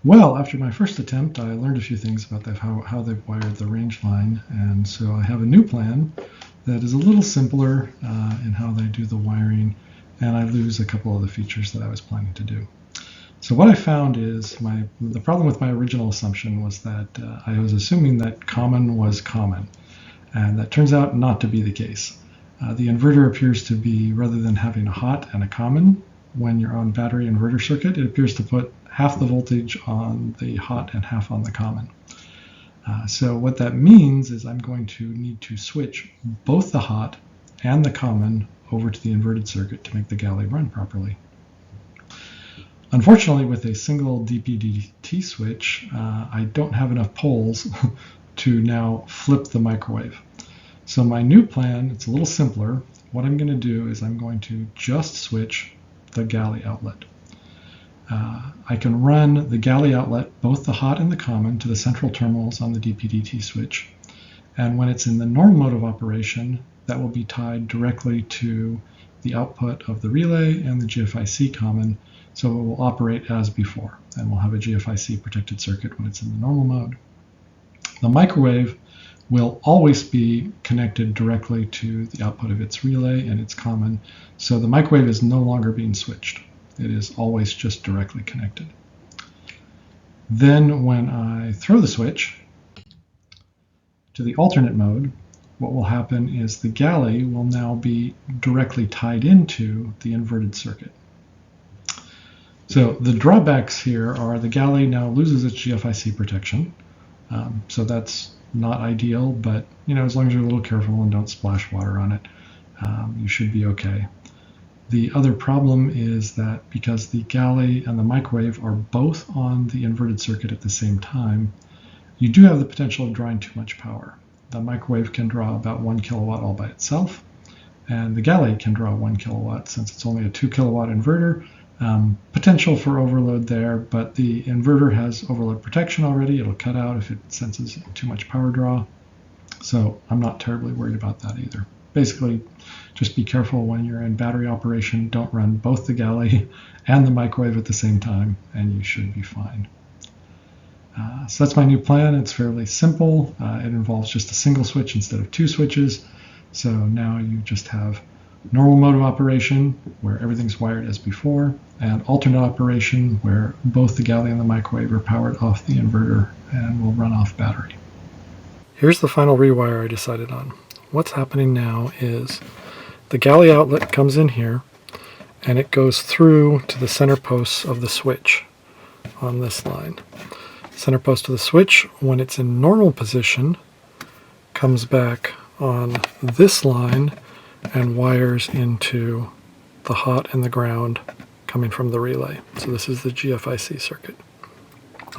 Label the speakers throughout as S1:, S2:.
S1: Well, after my first attempt, I learned a few things about how they've wired the Rangeline, and so I have a new plan that is a little simpler in how they do the wiring, and I lose a couple of the features that I was planning to do. So what I found is the problem with my original assumption was that I was assuming that common was common, and that turns out not to be the case. The inverter appears to be, rather than having a hot and a common, when you're on battery inverter circuit, it appears to put half the voltage on the hot and half on the common. So what that means is I'm going to need to switch both the hot and the common over to the inverted circuit to make the Galley run properly. Unfortunately, with a single DP-DT switch, I don't have enough poles to now flip the microwave. So my new plan, it's a little simpler. What I'm going to do is I'm going to just switch the Galley outlet. I can run the Galley outlet, both the hot and the common, to the central terminals on the DP-DT switch. And when it's in the normal mode of operation, that will be tied directly to the output of the relay and the GFIC common, so it will operate as before, and we'll have a GFIC protected circuit when it's in the normal mode. The microwave will always be connected directly to the output of its relay and its common, so the microwave is no longer being switched. It is always just directly connected. Then when I throw the switch to the alternate mode, what will happen is the Galley will now be directly tied into the inverted circuit. So the drawbacks here are the Galley now loses its GFIC protection. So that's not ideal, but as long as you're a little careful and don't splash water on it, you should be okay. The other problem is that because the Galley and the microwave are both on the inverted circuit at the same time, you do have the potential of drawing too much power. The microwave can draw about 1 kilowatt all by itself, and the Galley can draw 1 kilowatt since it's only a 2 kilowatt inverter. Potential for overload there, but the inverter has overload protection already. It'll cut out if it senses too much power draw. So I'm not terribly worried about that either. Basically, just be careful when you're in battery operation. Don't run both the Galley and the microwave at the same time, and you should be fine. So that's my new plan. It's fairly simple. It involves just a single switch instead of 2 switches. So now you just have normal mode of operation, where everything's wired as before, and alternate operation, where both the Galley and the microwave are powered off the inverter and will run off battery. Here's the final rewire I decided on. What's happening now is the Galley outlet comes in here, and it goes through to the center posts of the switch on this line. Center post of the switch, when it's in normal position, comes back on this line and wires into the hot and the ground coming from the relay. So this is the GFIC circuit.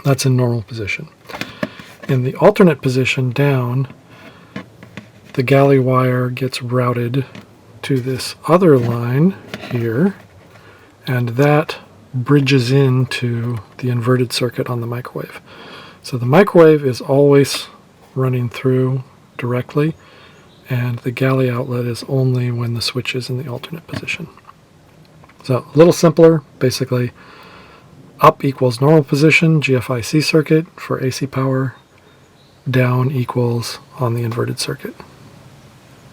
S1: That's in normal position. In the alternate position down, the Galley wire gets routed to this other line here, and that bridges into the inverted circuit on the microwave. So the microwave is always running through directly, and the Galley outlet is only when the switch is in the alternate position. So a little simpler, basically up equals normal position, GFIC circuit for AC power, down equals on the inverted circuit.